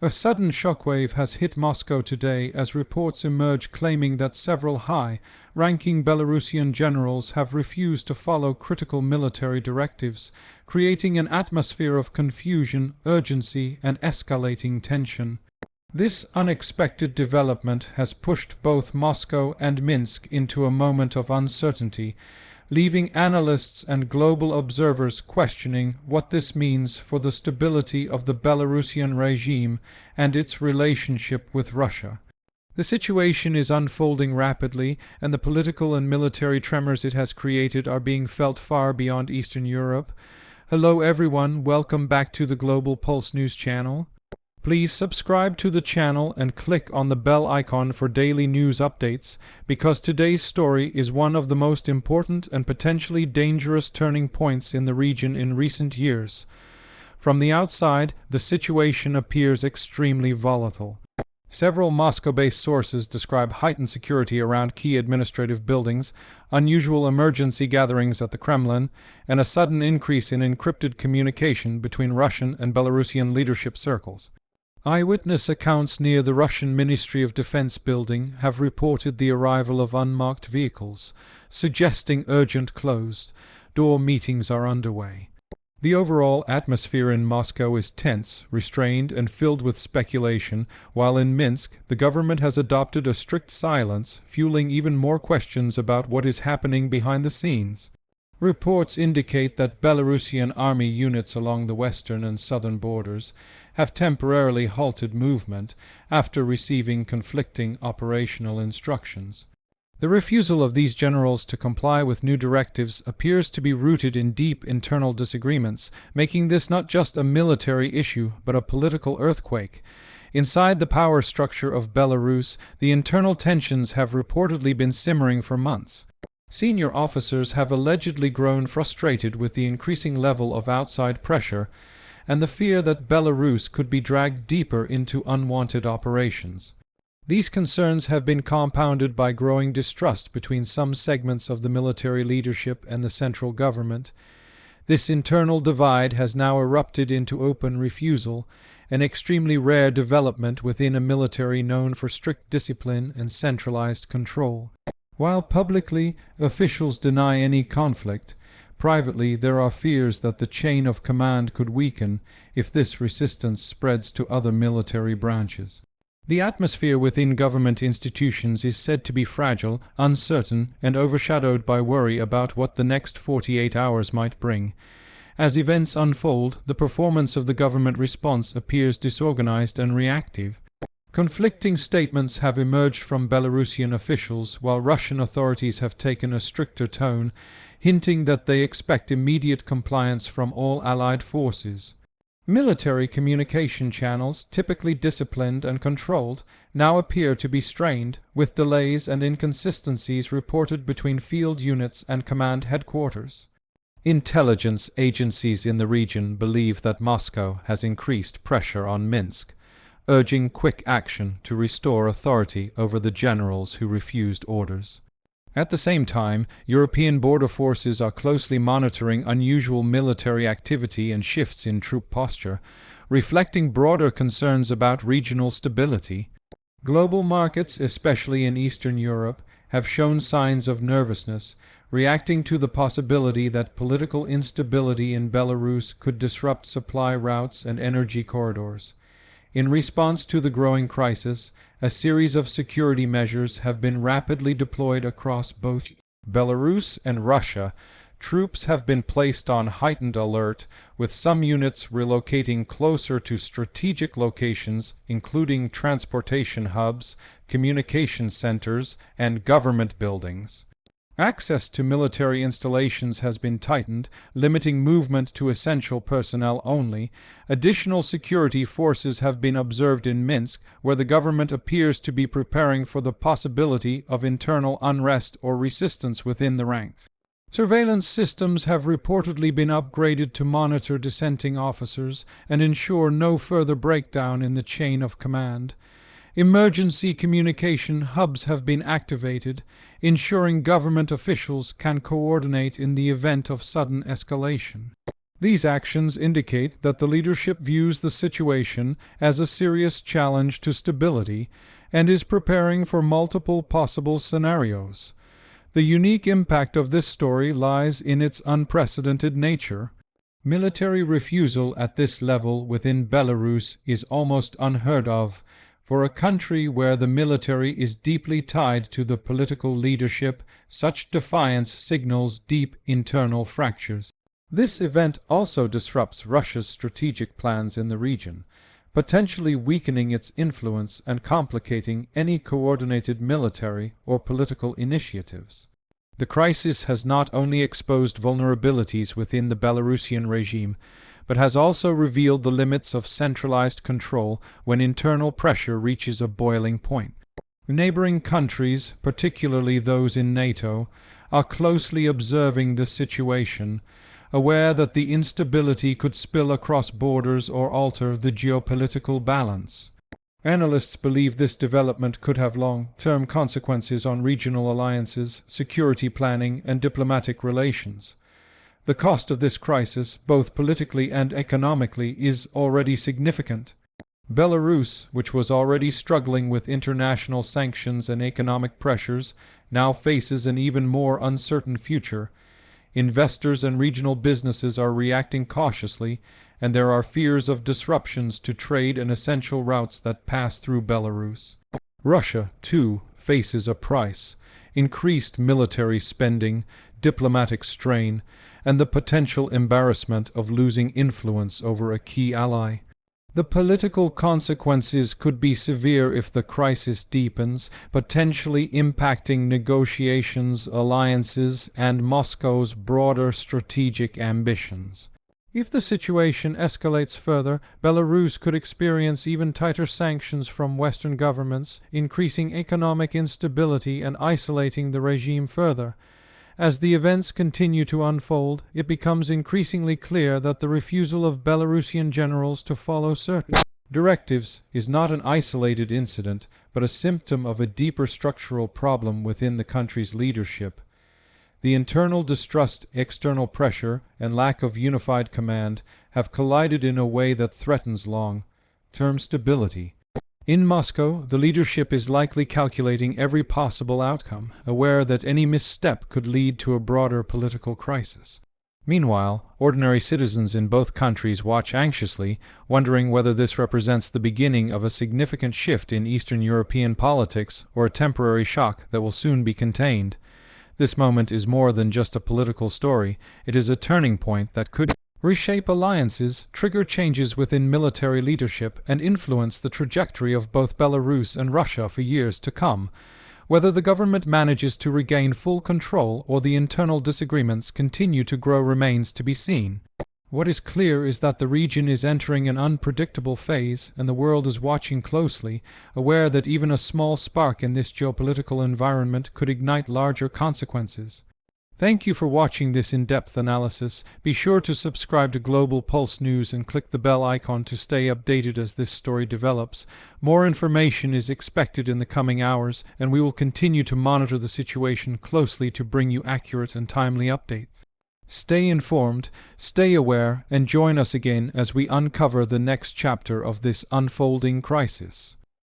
A sudden shockwave has hit Moscow today as reports emerge claiming that several high-ranking Belarusian generals have refused to follow critical military directives, creating an atmosphere of confusion, urgency, and escalating tension. This unexpected development has pushed both Moscow and Minsk into a moment of uncertainty, leaving analysts and global observers questioning what this means for the stability of the Belarusian regime and its relationship with Russia. The situation is unfolding rapidly, and the political and military tremors it has created are being felt far beyond Eastern Europe. Hello everyone, welcome back to the Global Pulse News channel. Please subscribe to the channel and click on the bell icon for daily news updates, because today's story is one of the most important and potentially dangerous turning points in the region in recent years. From the outside, the situation appears extremely volatile. Several Moscow-based sources describe heightened security around key administrative buildings, unusual emergency gatherings at the Kremlin, and a sudden increase in encrypted communication between Russian and Belarusian leadership circles. Eyewitness accounts near the Russian Ministry of Defense building have reported the arrival of unmarked vehicles, suggesting urgent closed-door meetings are underway. The overall atmosphere in Moscow is tense, restrained, and filled with speculation, while in Minsk, the government has adopted a strict silence, fueling even more questions about what is happening behind the scenes. Reports indicate that Belarusian army units along the western and southern borders have temporarily halted movement after receiving conflicting operational instructions. The refusal of these generals to comply with new directives appears to be rooted in deep internal disagreements, making this not just a military issue but a political earthquake. Inside the power structure of Belarus, the internal tensions have reportedly been simmering for months. Senior officers have allegedly grown frustrated with the increasing level of outside pressure and the fear that Belarus could be dragged deeper into unwanted operations. These concerns have been compounded by growing distrust between some segments of the military leadership and the central government. This internal divide has now erupted into open refusal, an extremely rare development within a military known for strict discipline and centralized control. While publicly officials deny any conflict, privately there are fears that the chain of command could weaken if this resistance spreads to other military branches. The atmosphere within government institutions is said to be fragile, uncertain, and overshadowed by worry about what the next 48 hours might bring. As events unfold, the performance of the government response appears disorganized and reactive. Conflicting statements have emerged from Belarusian officials, while Russian authorities have taken a stricter tone, hinting that they expect immediate compliance from all allied forces. Military communication channels, typically disciplined and controlled, now appear to be strained, with delays and inconsistencies reported between field units and command headquarters. Intelligence agencies in the region believe that Moscow has increased pressure on Minsk, urging quick action to restore authority over the generals who refused orders. At the same time, European border forces are closely monitoring unusual military activity and shifts in troop posture, reflecting broader concerns about regional stability. Global markets, especially in Eastern Europe, have shown signs of nervousness, reacting to the possibility that political instability in Belarus could disrupt supply routes and energy corridors. In response to the growing crisis, a series of security measures have been rapidly deployed across both Belarus and Russia. Troops have been placed on heightened alert, with some units relocating closer to strategic locations, including transportation hubs, communication centers, and government buildings. Access to military installations has been tightened, limiting movement to essential personnel only. Additional security forces have been observed in Minsk, where the government appears to be preparing for the possibility of internal unrest or resistance within the ranks. Surveillance systems have reportedly been upgraded to monitor dissenting officers and ensure no further breakdown in the chain of command. Emergency communication hubs have been activated, ensuring government officials can coordinate in the event of sudden escalation. These actions indicate that the leadership views the situation as a serious challenge to stability and is preparing for multiple possible scenarios. The unique impact of this story lies in its unprecedented nature. Military refusal at this level within Belarus is almost unheard of for a country where the military is deeply tied to the political leadership. Such defiance signals deep internal fractures. This event also disrupts Russia's strategic plans in the region, potentially weakening its influence and complicating any coordinated military or political initiatives. The crisis has not only exposed vulnerabilities within the Belarusian regime, but has also revealed the limits of centralized control when internal pressure reaches a boiling point. Neighboring countries, particularly those in NATO, are closely observing the situation, aware that the instability could spill across borders or alter the geopolitical balance. Analysts believe this development could have long-term consequences on regional alliances, security planning, and diplomatic relations. The cost of this crisis, both politically and economically, is already significant. Belarus, which was already struggling with international sanctions and economic pressures, now faces an even more uncertain future. Investors and regional businesses are reacting cautiously, and there are fears of disruptions to trade and essential routes that pass through Belarus. Russia, too, faces a price: increased military spending, diplomatic strain, and the potential embarrassment of losing influence over a key ally. The political consequences could be severe if the crisis deepens, potentially impacting negotiations, alliances, and Moscow's broader strategic ambitions. If the situation escalates further, Belarus could experience even tighter sanctions from Western governments, increasing economic instability and isolating the regime further. As the events continue to unfold, it becomes increasingly clear that the refusal of Belarusian generals to follow certain directives is not an isolated incident, but a symptom of a deeper structural problem within the country's leadership. The internal distrust, external pressure, and lack of unified command have collided in a way that threatens long-term stability. In Moscow, the leadership is likely calculating every possible outcome, aware that any misstep could lead to a broader political crisis. Meanwhile, ordinary citizens in both countries watch anxiously, wondering whether this represents the beginning of a significant shift in Eastern European politics or a temporary shock that will soon be contained. This moment is more than just a political story. It is a turning point that could reshape alliances, trigger changes within military leadership, and influence the trajectory of both Belarus and Russia for years to come. Whether the government manages to regain full control or the internal disagreements continue to grow remains to be seen. What is clear is that the region is entering an unpredictable phase, and the world is watching closely, aware that even a small spark in this geopolitical environment could ignite larger consequences. Thank you for watching this in-depth analysis. Be sure to subscribe to Global Pulse News and click the bell icon to stay updated as this story develops. More information is expected in the coming hours, and we will continue to monitor the situation closely to bring you accurate and timely updates. Stay informed, stay aware, and join us again as we uncover the next chapter of this unfolding crisis.